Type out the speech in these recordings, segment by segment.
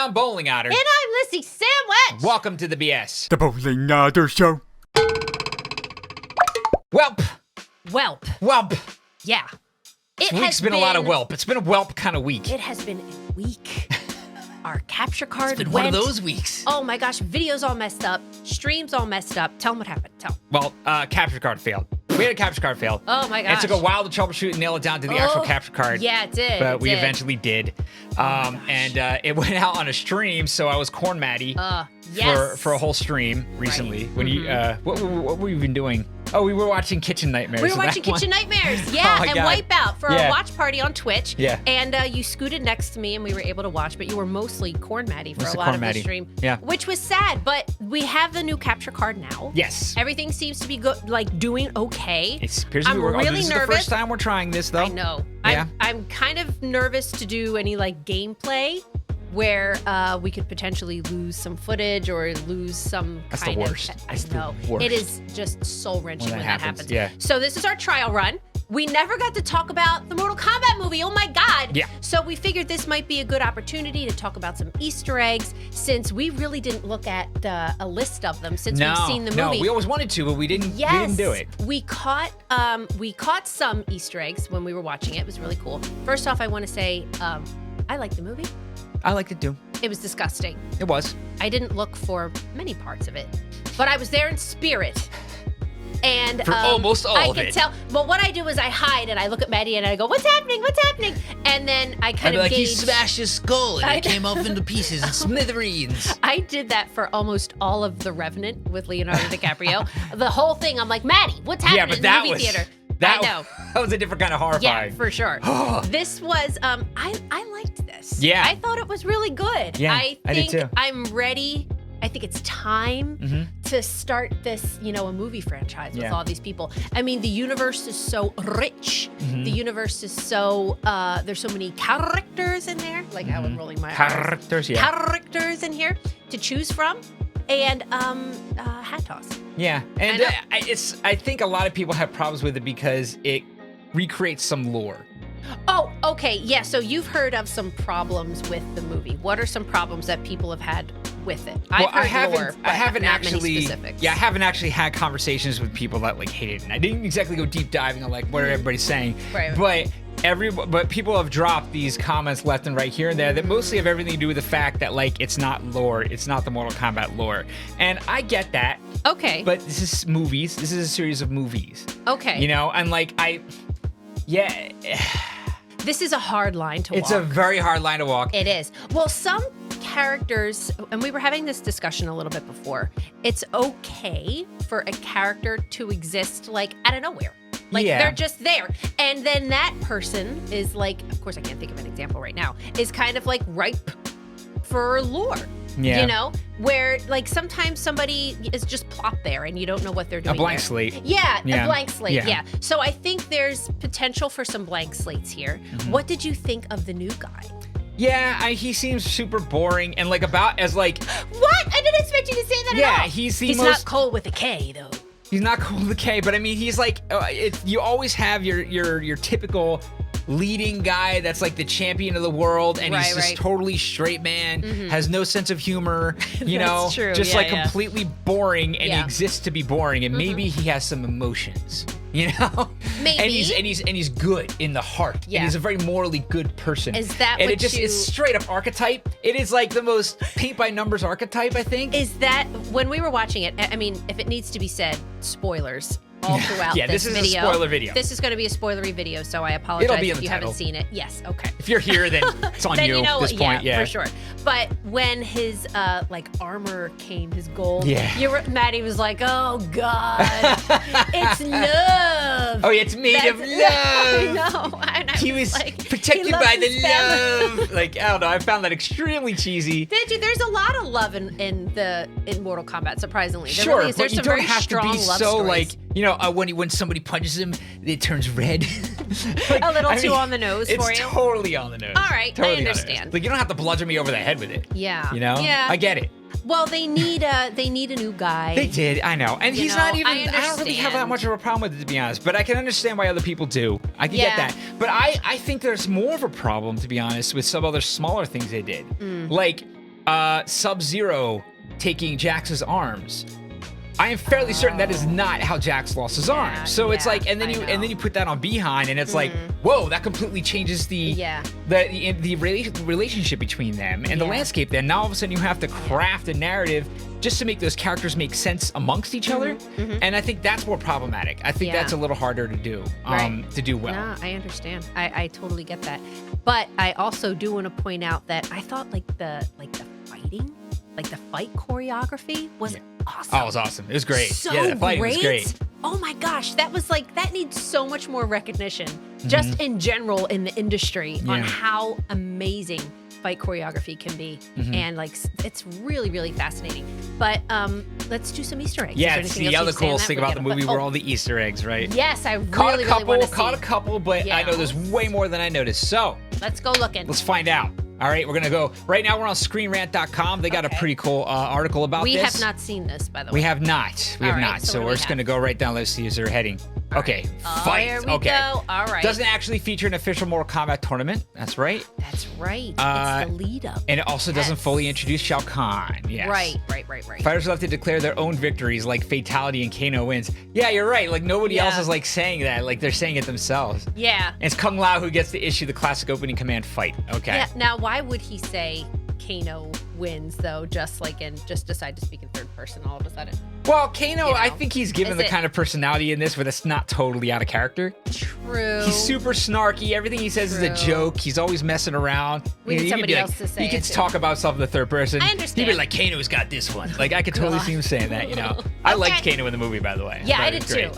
I'm Bowling Otter. And I'm Lissy Sandwich. Welcome to the BS. The Bowling Otter Show. Welp. Yeah. This week's been a lot of whelp. It's been a whelp kind of week. It has been a week. Our capture card It's been went. one of those weeks. Oh my gosh, videos all messed up, streams all messed up. Tell them what happened. Tell 'em. Well, capture card failed. We had a capture card fail. Oh my gosh. It took a while to troutroubleshoot and nail it down to the actual capture card. Yeah, it did. But we did. eventually did. And it went out on a stream, so I was corn matty Yes. for a whole stream recently. Right. When you what were you been doing? Oh, we were watching Kitchen Nightmares. We were watching Kitchen Nightmares, yeah, Oh my and God. Wipeout for a watch party on Twitch. Yeah. And you scooted next to me and we were able to watch, but you were mostly corn matty for a lot of the stream. Yeah. Which was sad, but we have the new capture card now. Yes. Everything seems to be good, like doing okay. It appears I'm really this is nervous. the first time we're trying this, though. I know. Yeah. I'm kind of nervous to do any like gameplay where we could potentially lose some footage or lose some That's kind the of. worst. I That's the know. worst. It is just soul wrenching when that happens. Yeah. So this is our trial run. We never got to talk about the Mortal Kombat movie. Oh my God. Yeah. So we figured this might be a good opportunity to talk about some Easter eggs since we really didn't look at a list of them since we've seen the movie. No, we always wanted to, but we didn't. Yes, We didn't do it. We caught some Easter eggs when we were watching it. It was really cool. First off, I want to say I liked the movie. I liked it too. It was disgusting. It was. I didn't look for many parts of it, but I was there in spirit. And For almost all I of could it. tell. Well, what I do is I hide and I look at Maddie and I go, "What's happening? What's happening?" And then I kind of He gauge. smashed his skull and I it came off into pieces and smithereens. I did that for almost all of The Revenant with Leonardo DiCaprio. The whole thing, I'm like, Maddie, what's happening Yeah, but in the that movie was theater? that. I know. That was a different kind of Yeah, horrifying. for sure. This was I liked this. Yeah. I thought it was really good. Yeah, I I did think too. I'm ready. I think it's time to start this, a movie franchise with Yeah. all these people. I mean, the universe is so rich. The universe is so there's so many characters in there. Like I was rolling my eyes. Characters, yeah. Characters in here to choose from. And hat toss. Yeah, and I know. I think a lot of people have problems with it because it recreates some lore. Oh, okay. Yeah, so you've heard of some problems with the movie. What are some problems that people have had with it? Well, I've heard lore, but I haven't not many actually. specifics. Yeah, I haven't actually had conversations with people that like hate it, and I didn't exactly go deep diving on like what everybody's saying. Right. But people have dropped these comments left and right here and there that mostly have everything to do with the fact that like it's not lore, it's not the Mortal Kombat lore, and I get that. Okay. But this is movies. This is a series of movies. Okay. And like yeah. This is a hard line to walk. It's a very hard line to walk. It is. Well, some characters, and we were having this discussion a little bit before, it's okay for a character to exist like out of nowhere. Like they're just there. And then that person is like, of course I can't think of an example right now, is kind of like ripe for lore. Yeah. Where like sometimes somebody is just plopped there and you don't know what they're doing. A blank there. slate. Yeah, Yeah. a blank slate. Yeah. Yeah. So I think there's potential for some blank slates here. What did you think of the new guy? Yeah, he seems super boring and like about as like What? I didn't expect you to say that at all. yeah, he's the He's most not Cole with a K though. he's not cool with the K, but I mean he's like you always have your typical leading guy that's like the champion of the world and he's just Right. totally straight man, has no sense of humor, That's true. just Yeah, like yeah. completely boring and he Yeah. exists to be boring and maybe he has some emotions, Maybe. And he's good in the heart. Yeah. And he's a very morally good person. Is that and what it just you- it's straight up archetype. It is like the most paint by numbers archetype, I think. Is that when we were watching it? I mean, if it needs to be said, spoilers all throughout Yeah, this is a video. spoiler video. This is going to be a spoilery video, so I apologize It'll be in if the you title. haven't seen it. Yes, okay. If you're here, then it's on Then you you know, at this point. Yeah, for sure. But when his like armor came, his gold, Yeah. Maddie was like, "Oh God, it's love." Oh, it's made of love. I know. And I He was like, protected he loves by the his family. love. Like, I don't know. I found that extremely cheesy. There's a lot of love in Mortal Kombat. Surprisingly, there Sure, really is. but There's you some don't very have to strong be love so stories. like, when somebody punches him, it turns red. Like, A little I too mean, on the nose it's for you? totally on the nose. All right, I Totally on the nose. understand. Like, you don't have to bludgeon me over the head with it. Yeah. Yeah. I get it. Well, they need a new guy. They did, I know. And You he's know, not even, I I don't really have that understand. much of a problem with it, to be honest. But I can understand why other people do. I can Yeah. get that. But I think there's more of a problem, to be honest, with some other smaller things they did. Like, Sub-Zero taking Jax's arms. I am fairly certain that is not how Jax lost his arms. So it's like, and then you put that on Behind, and it's like, whoa, that completely changes the relationship between them and the landscape. Then now all of a sudden you have to craft a narrative just to make those characters make sense amongst each other, and I think that's more problematic. I think that's a little harder to do, to do well. No, I understand. I totally get that, but I also do want to point out that I thought like the fighting. Like the fight choreography was awesome. Oh, it was awesome. It was great. So the fighting was great. Oh my gosh, that needs so much more recognition, just in general in the industry on how amazing fight choreography can be, and like it's really, really fascinating. But let's do some Easter eggs. Yeah, it's the other cool thing about the movie were all the Easter eggs, right? Yes, I really want to see. Caught a couple, but I know there's way more than I noticed. So let's go looking. Let's find out. All right, we're going to go. Right now, we're on ScreenRant.com. They got a pretty cool article about this. We have not seen this, by the way. We have not. We have not. So we're just going to go right down. Let's see as they're heading. Okay, fight. There we go. All right. Doesn't actually feature an official Mortal Kombat tournament. That's right. That's right. It's the lead up. And it also doesn't fully introduce Shao Kahn. Yes. Right. Fighters will have to declare their own victories, like Fatality and Kano wins. Yeah, you're right. Like nobody else is like saying that. Like they're saying it themselves. Yeah. And it's Kung Lao who gets to issue the classic opening command fight. Okay. Yeah. Now, why would he say Kano wins though? Just decide to speak in third person all of a sudden. Well, Kano, I think he's given the kind of personality in this where that's not totally out of character. True. He's super snarky. Everything he says is a joke. He's always messing around. We need somebody else to say he can talk about himself in the third person. I understand. He'd be like, Kano's got this one. Like, I could totally see him saying that, you know. I liked Kano in the movie, by the way. Yeah, I did too.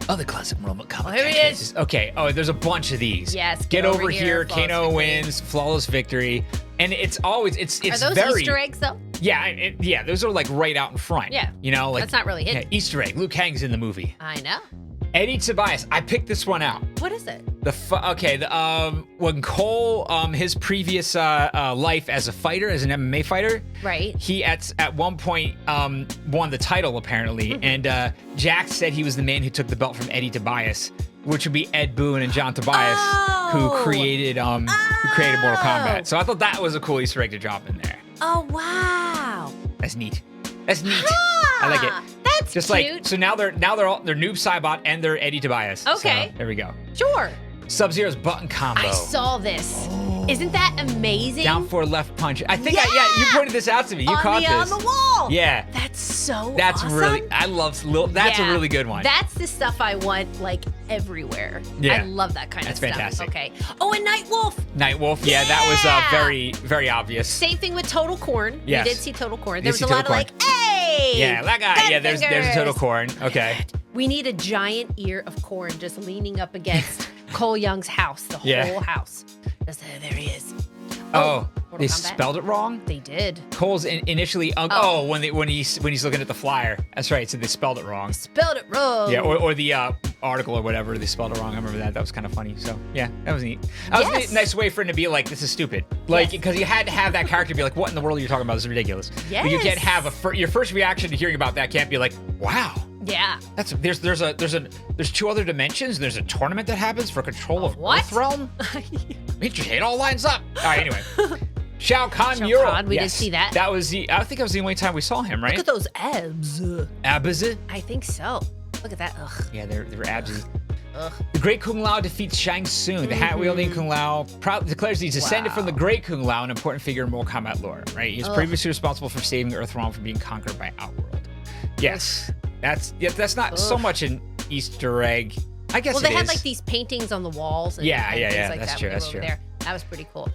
Other classic Mortal Kombat. Here he is. Okay. Oh, there's a bunch of these. Yes. Get over here. Kano wins. Flawless victory. And it's always it's Are those very Easter eggs though? Yeah, those are like right out in front. Yeah. You know, like that's not really hidden. Yeah, Easter egg. Liu Kang's in the movie. I know. Eddie Tobias. I picked this one out. What is it? When Cole, his previous life as a fighter, as an MMA fighter, right? He at one point won the title apparently, and Jax said he was the man who took the belt from Eddie Tobias, which would be Ed Boon and John Tobias, who created Mortal Kombat. So I thought that was a cool Easter egg to drop in there. Oh wow! That's neat. I like it. That's just cute. Like so now they're Noob Saibot and they're Eddie Tobias. Okay. So there we go. Sure. Sub-Zero's button combo. I saw this. Isn't that amazing? Down for left punch. I think you pointed this out to me. You caught this. On the wall. Yeah. That's so That's awesome. really, I love, that's a really good one. That's the stuff I want like everywhere. Yeah. I love that kind of stuff. That's fantastic. Okay. Oh, and Nightwolf. Yeah, that was very, very obvious. Same thing with Total Corn. Yes. We did see Total Corn. There was a lot of like, hey. Yeah, that guy. Yeah, there's a Total Corn. Okay. We need a giant ear of corn just leaning up against Cole Young's house, the whole house. There he is. Oh, they spelled it wrong? They did. Cole's initially when he's looking at the flyer. That's right. So they spelled it wrong. Spelled it wrong. Yeah, or the article or whatever, they spelled it wrong. I remember that. That was kind of funny. So yeah, that was neat. That was a nice way for him to be like, this is stupid. Like, because you had to have that character be like, what in the world are you talking about? This is ridiculous. Yes. But you can't have your first reaction to hearing about that can't be like, wow. Yeah. There's two other dimensions. There's a tournament that happens for control of Earthrealm. It all lines up. All right, anyway. Shao Kahn mural. We did see that. I think that was the only time we saw him, right? Look at those abs. Abs? I think so. Look at that. Ugh. Yeah, they're abs. Ugh. The Great Kung Lao defeats Shang Tsung. The hat-wielding Kung Lao proudly declares he's descended from the Great Kung Lao, an important figure in Mortal Kombat lore, right? He's previously responsible for saving Earthrealm from being conquered by Outworld. Yes. That's not so much an Easter egg. I guess they had like these paintings on the walls. And yeah. Like that's true. That's true. There. That was pretty cool.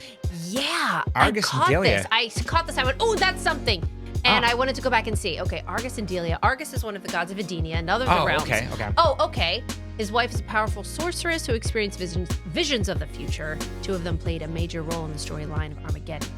Yeah. Argus and Delia. I caught this. I went, oh, that's something. And I wanted to go back and see. Okay, Argus and Delia. Argus is one of the gods of Edenia, another of the realms. Okay. Oh, okay. His wife is a powerful sorceress who experienced visions of the future. Two of them played a major role in the storyline of Armageddon.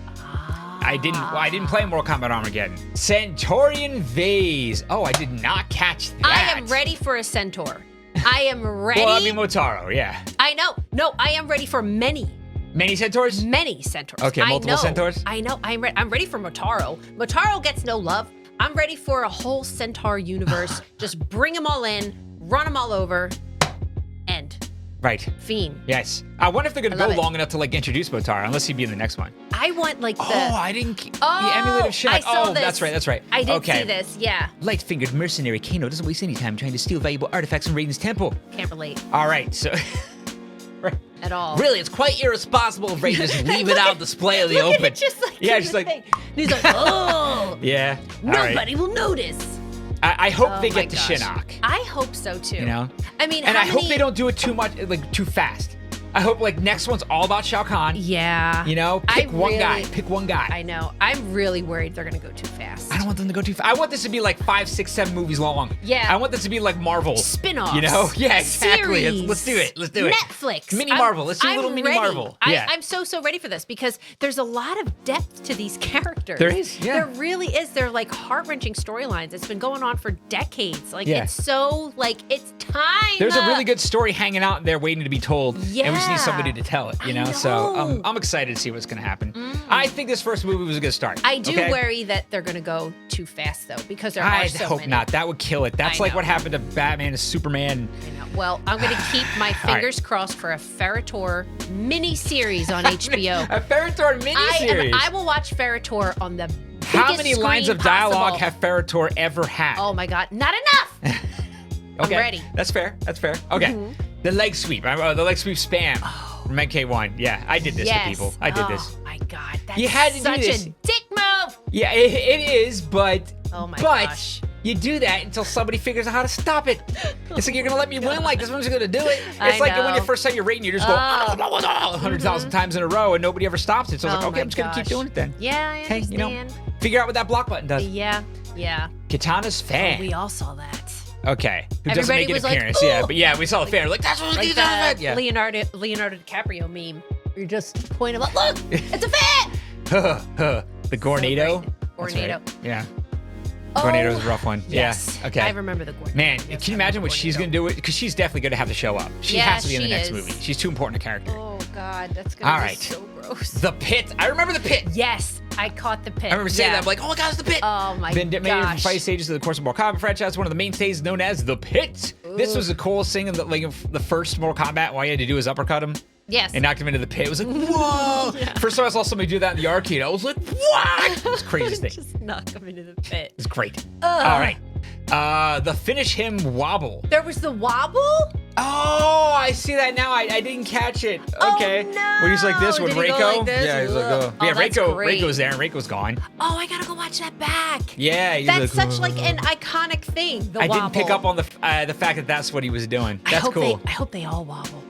I didn't play Mortal Kombat Armageddon. Centaurian Vase. Oh, I did not catch that. I am ready for a centaur. I am ready. Well, I mean Motaro, yeah. I know. No, I am ready for many. Many centaurs? Many centaurs. Okay, multiple centaurs? I know. I'm ready for Motaro. Motaro gets no love. I'm ready for a whole centaur universe. Just bring them all in, run them all over, end. Right. Fiend. Yes. I wonder if they're going to go long enough to like introduce Motaro, unless he'd be in the next one. I want like the. Oh, I didn't. The emulated Shinnok. I saw this. That's right. That's right. I did see this. Yeah. Light-fingered mercenary Kano doesn't waste any time trying to steal valuable artifacts from Raiden's temple. Can't relate. All right. So. Right. At all. Really, it's quite irresponsible of Raiden to just leave it out on display in the open. It, just like just like. And he's like, oh. Yeah. Nobody will notice. I hope they get to Shinnok. I hope so too. You know. I mean, and I hope they don't do it too much, like too fast. I hope like next one's all about Shao Kahn. Yeah. You know, pick one guy. Pick one guy. I know. I'm really worried they're gonna go too fast. I don't want them to go too fast. I want this to be like 5, 6, 7 movies long. Yeah. I want this to be like Marvel. Spin-offs. You know? Yeah, exactly. Series. Let's do it. Let's do it. Netflix. Mini Marvel. Let's do a little mini Marvel. Yeah. I'm so ready for this because there's a lot of depth to these characters. There is. Yeah. There really is. They're like heart-wrenching storylines. It's been going on for decades. Like it's so like it's time. There's a really good story hanging out there waiting to be told. Yeah. And we just need somebody to tell it, you know? I know. So I'm excited to see what's going to happen. I think this first movie was a good start. I do worry that they're going to go too fast, though, because there are so many. I hope not. That would kill it. That's like what happened to Batman and Superman. I know. Well, I'm going to keep my fingers crossed for a Ferritor mini-series on HBO. A Ferritor mini-series? I will watch Ferritor on the biggest How many lines of dialogue possible. have Ferritor ever had? Oh, my God. Not enough! Okay. I'm ready. That's fair. That's fair. Okay. The leg sweep. The leg sweep spam. From MK1. Yeah, I did this to people. I did this. Oh, my God. That's You had to such do this. a dick move! Yeah, it is, but... Oh, my gosh. You do that until somebody figures out how to stop it. It's like, you're going to let me win like this one's going to do it. It's like when you first time you're rating, you just go 100,000 times in a row and nobody ever stops it. So I was like, okay, I'm just going to keep doing it then. Yeah, I understand. Hey, you know, figure out what that block button does. Yeah. Katana's fan. Oh, we all saw that. Okay. Who doesn't Everybody make an was appearance. like, Yeah, but yeah, we saw the fan. Like, that's what Like does. Yeah. Leonardo DiCaprio meme. You're just pointing out, look, it's a fan! The Gornado. Gornado. Right. Yeah. Gornado's a rough one. Yes. Yeah. Okay. I remember the Gornado. Man, can you imagine what she's going to do? Because she's definitely going to have to show up. She has to be in the next movie. She's too important a character. Oh, God. That's going to be so gross. The Pit. I remember the Pit. Yes. I caught the Pit. I remember saying that. I'm like, oh my God, it's the Pit. Oh my Been made from gosh. fight stages of the course of Mortal Kombat franchise. One of the mainstays known as the Pit. Ooh. This was the coolest thing in the first Mortal Kombat. All you had to do was uppercut him. Yes. And knocked him into the pit. It was like, whoa. First time I saw somebody do that in the arcade, I was like, what? It was the craziest thing. Just knock him into the pit. It's great. All right. The finish him wobble. There was the wobble? Oh, I see that now. I didn't catch it. Okay. Oh, no. Where he's like this with Did he Reiko. go like this? Yeah, he's like, Oh, yeah, that's Reiko. great. Reiko's there and Reiko's gone. Oh, I gotta go watch that back. Yeah, he's That's like, such like an iconic thing. The I wobble. didn't pick up on the fact that that's what he was doing. That's cool. I hope they all wobble.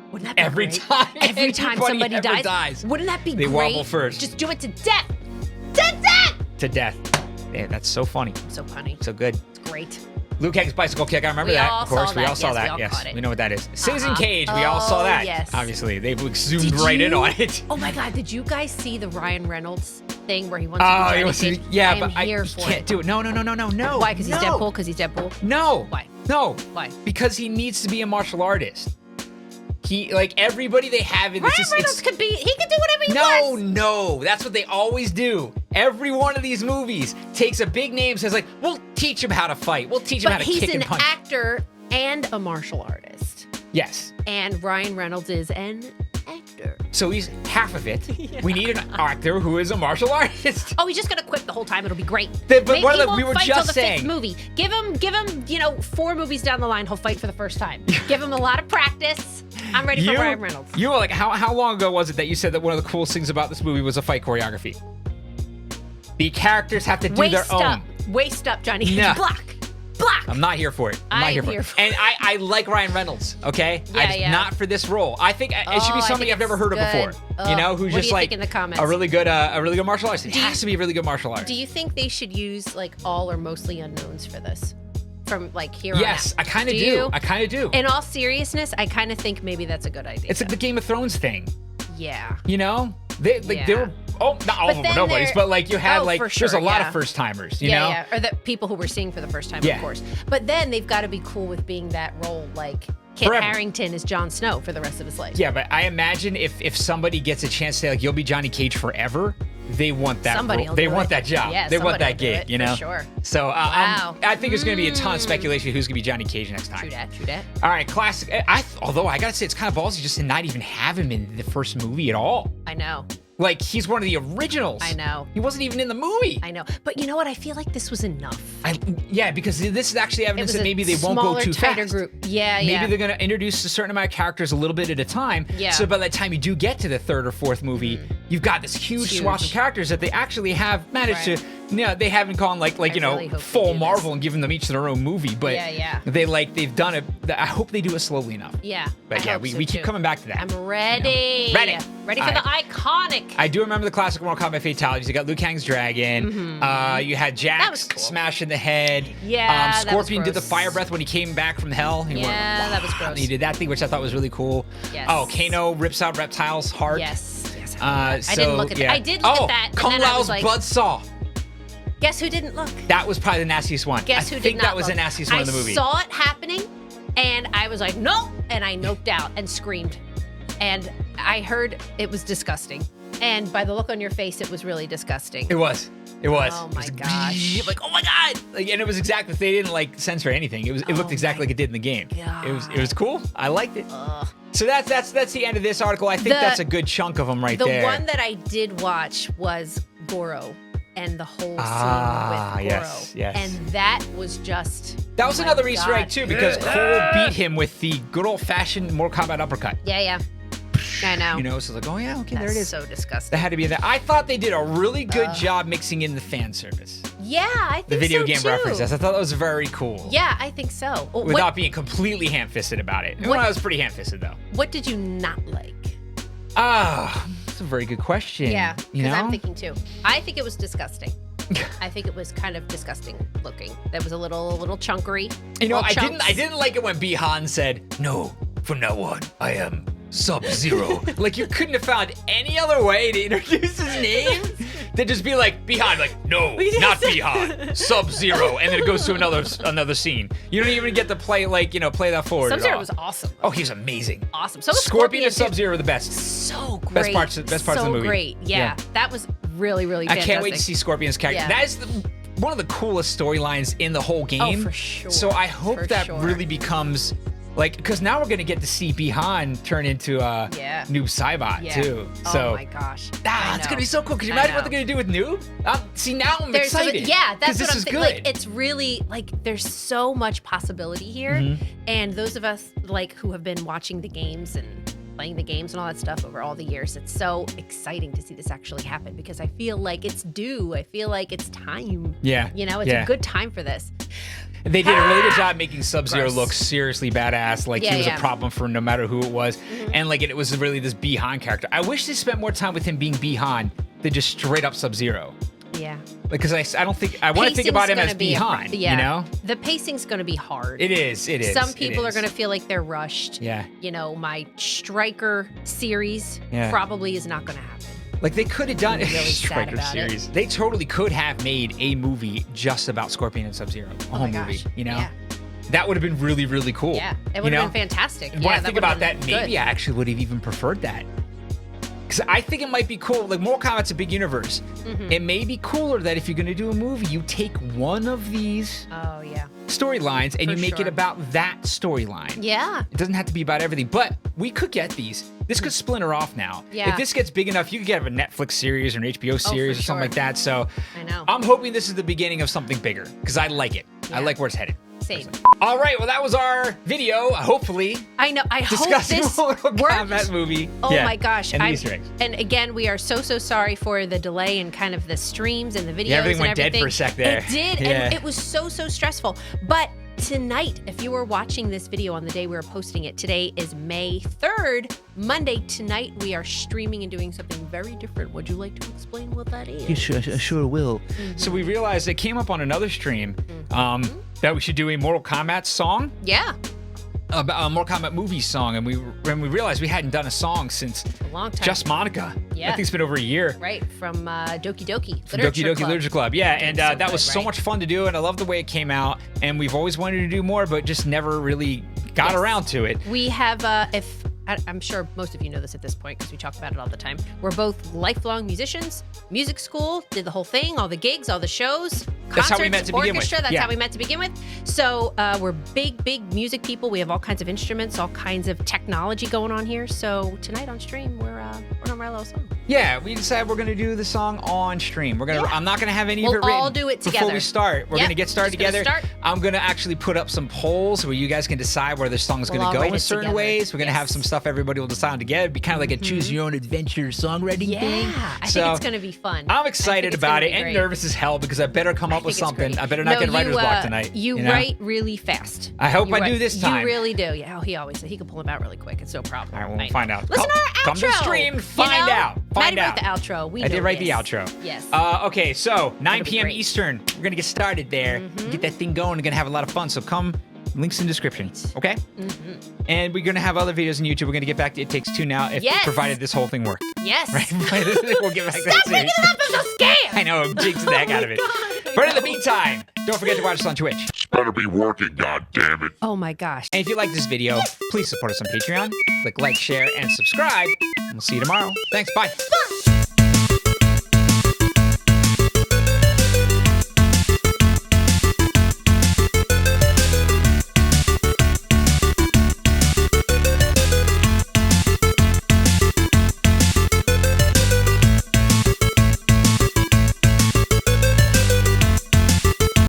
Wouldn't that be Every great? time Every time anybody somebody ever dies, dies, wouldn't that be they great? wobble first. Just do it to death. To death. To death. Yeah, that's so funny. So funny. So good. It's great. Liu Kang's bicycle kick. I remember We that. all Of course, saw we all that. saw Yes, we that. all Yes, caught it. we know what that is. Citizen Cage. We all Oh, saw that. yes. Obviously, they zoomed right in on it. Oh my God! Did you guys see the Ryan Reynolds thing where he wants to be Johnny Cage? Yeah, but I here you for can't it. do it. No. Why? Because he's Deadpool. Because he's Deadpool. No. Why? No. Why? Because he needs to be a martial artist. He like everybody they have in Ryan this. Reynolds could be. He could do whatever he wants. No. That's what they always do. Every one of these movies takes a big name, says like, "We'll teach him how to fight. We'll teach him how to kick and punch." But he's an actor and a martial artist. Yes. And Ryan Reynolds is an actor. So he's half of it. Yeah. We need an actor who is a martial artist. Oh, he's just gonna quit the whole time. It'll be great. But Maybe what he we were won't fight just till the saying. 5th movie. Give him, 4 movies down the line, he'll fight for the first time. Give him a lot of practice. I'm ready for Ryan Reynolds. You were like, how long ago was it that you said that one of the coolest things about this movie was a fight choreography? The characters have to do their own. Waist up, Johnny. No. Block. I'm not here for it. I'm not here for it. And I like Ryan Reynolds, okay? Yeah. Not for this role. I think it should be somebody I've never heard of before. Who's just like in the comments? a really good martial artist. It has to be a really good martial artist. Do you think they should use like all or mostly unknowns for this? From like here on Yes, out? I kind of do. I kind of do. In all seriousness, I kind of think maybe that's a good idea. It's like the Game of Thrones thing. Yeah. You know? They were not all of them were nobodies, but like you had there's a lot of first timers, you know? Yeah, or the people who were seeing for the first time, of course. But then they've got to be cool with being that role, like Kit Harington is Jon Snow for the rest of his life. Yeah, but I imagine if somebody gets a chance to say like you'll be Johnny Cage forever, they want that. Somebody will they do want it. that job. Yeah, they want somebody that will do gig. it, You know. for sure. So Wow. I think there's going to be a ton of speculation who's going to be Johnny Cage next time. True that. True that. All right, classic. Although I gotta say, it's kind of ballsy just to not even have him in the first movie at all. I know. Like, he's one of the originals. I know. He wasn't even in the movie. I know. But you know what? I feel like this was enough. Yeah, because this is actually evidence that maybe they won't go too tighter fast. Group. Yeah, Maybe they're going to introduce a certain amount of characters a little bit at a time. Yeah. So by the time you do get to the third or fourth movie, you've got this huge swath of characters that they actually have managed to. They haven't gone like really hope full they do Marvel and given them each their own movie, but they've done it. I hope they do it slowly enough. Yeah. But we keep coming back to that. I'm ready. Ready. Ready for the iconic. I do remember the classic Mortal Kombat fatalities. You got Liu Kang's dragon. You had Jax smashing the head. Yeah, Scorpion that was did the fire breath when he came back from hell. That was gross. He did that thing, which I thought was really cool. Yes. Oh, Kano rips out Reptile's heart. Yes. I didn't look at that. I did look at that. Kung Lao's Bloodsaw. Guess who didn't look? That was probably the nastiest one. Guess who I did think not that was look? the nastiest one in the movie. I saw it happening, and I was like, no, and I noped out and screamed. And I heard it was disgusting. And by the look on your face, it was really disgusting. It was. Oh my gosh. Like, oh my god! And it was exactly, they didn't censor anything. It looked exactly like it did in the game. God. It was cool. I liked it. So that's the end of this article. I think that's a good chunk of them right there. The one that I did watch was Goro and the whole scene with Goro. Yes. And that was just that was another Easter egg too, because Cole beat him with the good old fashioned Mortal Kombat uppercut. Yeah. I know. So it's like, oh yeah, okay, there it is. So disgusting. That had to be in there. I thought they did a really good job mixing in the fan service. Yeah, I think so the video game too. references. I thought that was very cool. Yeah, I think so. Without being completely ham-fisted about it. I was pretty ham-fisted though. What did you not like? That's a very good question. Yeah, because I'm thinking too. I think it was disgusting. I think it was kind of disgusting looking. That was a little chunkery. I didn't like it when Bi-Han said, "No, from now on, I am Sub-Zero." Like, you couldn't have found any other way to introduce his name than just be like, Bi-Han, like, no, not Bi-Han, Sub-Zero, and then it goes to another scene. You don't even get to play that forward. Sub-Zero was awesome. Oh, he's amazing. Awesome. So was Scorpion and Sub-Zero are the best. So great. Best parts of the movie. So great. Yeah. That was really, really fantastic. I can't wait to see Scorpion's character. Yeah. That is one of the coolest storylines in the whole game. Oh, for sure. So I hope really becomes, because now we're going to get to see Bi-Han turn into Noob Saibot too. So, oh my gosh. It's going to be so cool. Could you imagine what they're going to do with Noob? See, now I'm excited. That's what I'm thinking. Like, it's really, there's so much possibility here. And those of us, who have been watching the games and playing the games and all that stuff over all the years, it's so exciting to see this actually happen, because I feel like it's due. I feel like it's time. Yeah. It's a good time for this. They did a really good job making Sub-Zero look seriously badass. He was a problem for no matter who it was. And it was really this Bi-Han character. I wish they spent more time with him being Bi-Han than just straight up Sub-Zero. Yeah. Because I don't think I want to think about him as Bi-Han. The pacing's going to be hard. It is. Some people are going to feel like they're rushed. Yeah. My Striker series probably is not going to happen. They could have done really Striker series. They totally could have made a movie just about Scorpion and Sub-Zero. A whole movie. Yeah. That would have been really, really cool. Yeah. It would have been fantastic. When I think about that, maybe I actually would have even preferred that. Because I think it might be cool. Mortal Kombat's a big universe. It may be cooler that if you're going to do a movie, you take one of these storylines and you make it about that storyline. Yeah. It doesn't have to be about everything. But we could get these. This could splinter off now. Yeah. If this gets big enough, you could get a Netflix series or an HBO series or something like that. So I know. I'm hoping this is the beginning of something bigger, because I like it. I like where it's headed. Same. All right, well, that was our video, hopefully. I know. I hope discussing this Mortal Kombat movie. Oh my gosh. And the Easter eggs. And again, we are so sorry for the delay and kind of the streams and the videos. Everything and went dead for a sec there. It did, and it was so stressful. But tonight, if you were watching this video on the day we were posting it, today is May 3rd, Monday. Tonight, we are streaming and doing something very different. Would you like to explain what that is? Yeah, sure will. So we realized it came up on another stream that we should do a Mortal Kombat song. Yeah. A Mortal Kombat movie song, and we realized we hadn't done a song since a long time. Just Monica. Yeah. I think it's been over a year. Right, from Doki Doki From Doki Doki Literature Club. Yeah, and that was so much fun to do, and I love the way it came out, and we've always wanted to do more, but just never really got around to it. We have, if I'm sure most of you know this at this point because we talk about it all the time. We're both lifelong musicians, music school, did the whole thing, all the gigs, all the shows, concerts, That's how we met to begin with. orchestra. That's Yeah. how we met to begin with. So we're big music people. We have all kinds of instruments, all kinds of technology going on here. So tonight on stream, we're gonna write a little song. Yeah, we decided we're gonna do the song on stream. I'm not gonna have any of it written. We'll all do it together. Before we start, we're gonna get started Just gonna together. start. I'm gonna actually put up some polls where you guys can decide where the song's We'll gonna all go write in it certain together. ways. We're gonna have Yes. some stuff everybody will decide on together. It'd be kind of like a choose your own adventure songwriting thing. I think it's gonna be fun. I'm excited about it and great. nervous as hell because I better come up with think it's something. great. I better not get writer's block tonight. You know? write really fast. I hope You I write- do this time. You really do. Yeah, he always said he can pull them out really quick. It's no problem. All right, we'll find out. Listen to our outro. Come to the stream, find out. Maddie wrote the outro. We I know did write this. the outro. Yes. Okay, so 9 It'll be p.m. great. Eastern. We're gonna get started there. Get that thing going. We're gonna have a lot of fun. So come. Links in the description. Okay. And we're gonna have other videos on YouTube. We're gonna get back to It Takes Two now, if Yes. provided this whole thing worked. Yes. Right. We'll get back to that Stop series. making it up. I'm so scared. I know. I'm jinxing the heck out of it. God. But in the meantime, don't forget to watch us on Twitch. Better be working, goddammit. Oh my gosh. And if you like this video, please support us on Patreon. Click like, share, and subscribe. And we'll see you tomorrow. Thanks. Bye. Bye.